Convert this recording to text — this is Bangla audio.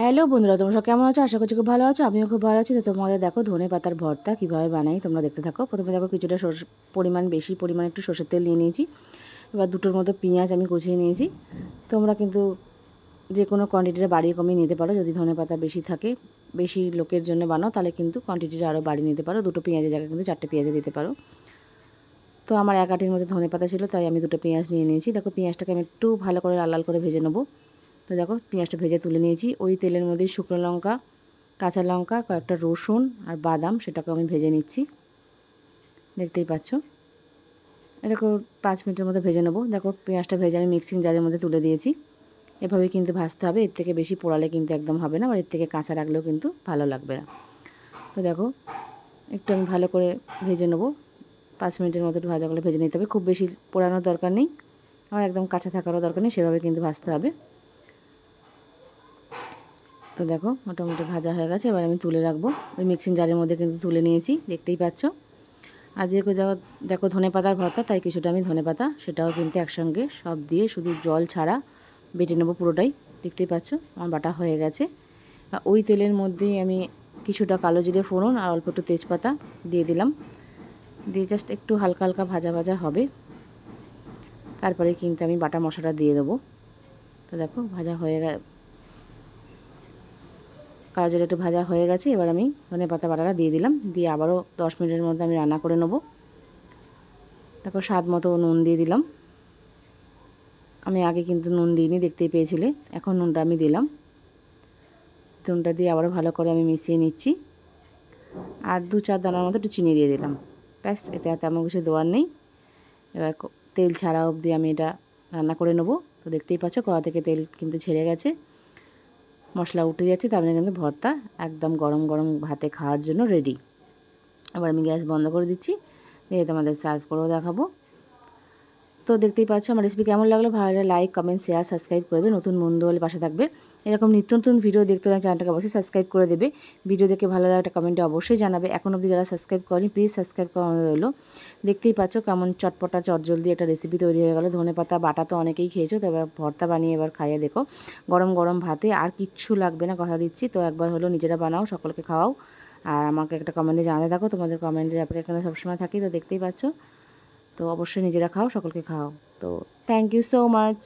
হ্যালো বন্ধুরা, তোমরা সব কেমন আছো? আশা করছি খুব ভালো আছো। আমিও খুব ভালো আছি। তো তোমাদের দেখো ধনে পাতার ভর্তা কীভাবে বানাই তোমরা দেখতে থাকো। প্রথমে দেখো কিছুটা বেশি পরিমাণ একটু সর্ষের তেল নিয়ে নিয়েছি। এবার দুটোর মতো পেঁয়াজ আমি কুচিয়ে নিয়েছি। তোমরা কিন্তু যে কোনো কোয়ান্টিটিটা বাড়িয়ে কমিয়ে নিতে পারো। যদি ধনে পাতা বেশি থাকে, বেশি লোকের জন্য বানাও, তাহলে কিন্তু কোয়ান্টিটিটা আরও বাড়িয়ে নিতে পারো। দুটো পেঁয়াজের জায়গায় কিন্তু 4টে পেঁয়াজে দিতে পারো। তো আমার এক আটির মধ্যে ধনে পাতা ছিল, তাই আমি দুটো পেঁয়াজ নিয়ে নিয়েছি। দেখো পেঁয়াজটাকে আমি একটু ভালো করে লাল লাল করে ভেজে নেবো। তো দেখো পেঁয়াজটা ভেজে তুলে নিয়েছি। ওই তেলের মধ্যে শুকনো লঙ্কা, কাঁচা লঙ্কা, কয়েকটা রসুন আর বাদাম সেটাকে আমি ভেজে নিচ্ছি। দেখতেই পাচ্ছ। এটাকে 5 মিনিটের মধ্যে ভেজে নেবো। দেখো পেঁয়াজটা ভেজে আমি মিক্সিং জারের মধ্যে তুলে দিয়েছি। এভাবেই কিন্তু ভাজতে হবে। এর থেকে বেশি পোড়ালে কিন্তু একদম হবে না, আর এর থেকে কাঁচা রাখলেও কিন্তু ভালো লাগবে না। তো দেখো একটু আমি ভালো করে ভেজে নেবো। 5 মিনিটের মতো একটু ভাজা করে ভেজে নিতে হবে। খুব বেশি পোড়ানোর দরকার নেই, আর একদম কাঁচা থাকারও দরকার নেই। সেভাবে কিন্তু ভাজতে হবে। তো দেখো মোটামুটি ভাজা হয়ে গেছে। এবার আমি তুলে রাখবো। ওই মিক্সিং জারের মধ্যে কিন্তু তুলে নিয়েছি, দেখতেই পাচ্ছ। আর যেহেতু দেখো ধনে পাতার ভর্তা, তাই কিছুটা আমি ধনে পাতা সেটাও কিন্তু একসঙ্গে সব দিয়ে শুধু জল ছাড়া বেটে নেবো পুরোটাই। দেখতেই পাচ্ছ আমার বাটা হয়ে গেছে। ওই তেলের মধ্যেই আমি কিছুটা কালো জিরে ফোড়ন আর অল্প একটু তেজপাতা দিয়ে দিলাম। দিয়ে জাস্ট একটু হালকা হালকা ভাজা ভাজা হবে, তারপরে কিন্তু আমি বাটা মশলাটা দিয়ে দেবো। তো দেখো ভাজা হয়ে কালো জিরে একটু ভাজা হয়ে গেছে। এবার আমি ধনে পাতা বাটাটা দিয়ে দিলাম। দিয়ে আবারও 10 মিনিটের মধ্যে আমি রান্না করে নেবো। দেখো স্বাদ মতো নুন দিয়ে দিলাম। আমি আগে কিন্তু নুন দিইনি, দেখতেই পেয়েছিলে। এখন নুনটা আমি দিলাম। নুনটা দিয়ে আবারও ভালো করে আমি মিশিয়ে নিচ্ছি। আর 2-4 দানার মতো একটু চিনি দিয়ে দিলাম। ব্যাস, এতে আর তেমন কিছু দেওয়ার নেই। এবার তেল ছাড়া অবধি আমি এটা রান্না করে নেবো। তো দেখতেই পাচ্ছ কড়া থেকে তেল কিন্তু ছেড়ে গেছে, মশলা উঠে যাচ্ছে। তার মানে কিন্তু ভর্তা একদম গরম গরম ভাতে খাওয়ার জন্য রেডি। এবার আমি গ্যাস বন্ধ করে দিচ্ছি, দিয়ে তোমাদের সার্ভ করেও দেখাবো। তো দেখতেই পাচ্ছ আমার রেসিপি কেমন লাগলো। ভালো লাগলে লাইক, কমেন্ট, শেয়ার, সাবস্ক্রাইব করবে। নতুন বন্ধু হলে পাশে থাকবে। এরকম নিত্য নতুন ভিডিও দেখতে হলে চ্যানেলটাকে অবশ্যই সাবস্ক্রাইব করে দেবে। ভিডিও দেখে ভালো লাগলে একটা কমেন্টে অবশ্যই জানাবে। এখন অবধি যারা সাবস্ক্রাইব করেনি প্লিজ সাবস্ক্রাইব করা রইলো। দেখতেই পাচ্ছ কেমন চটপটা চটজলদি একটা রেসিপি তৈরি হয়ে গেলো। ধনেপাতা বাটা তো অনেকেই খেয়েছো, তো এবার ভর্তা বানিয়ে এবার খাইয়ে দেখো গরম গরম ভাতে। আর কিচ্ছু লাগবে না, কথা দিচ্ছি। তো একবার হলো নিজেরা বানাও, সকলকে খাওয়াও। আর আমাকে একটা কমেন্টে জানাতে থাকো, তোমাদের কমেন্টের অপেক্ষা সবসময় থাকি। তো দেখতেই পাচ্ছ। তো অবশ্যই নিজেরা খাও, সকলকে খাও। তো থ্যাংক ইউ সো মাচ।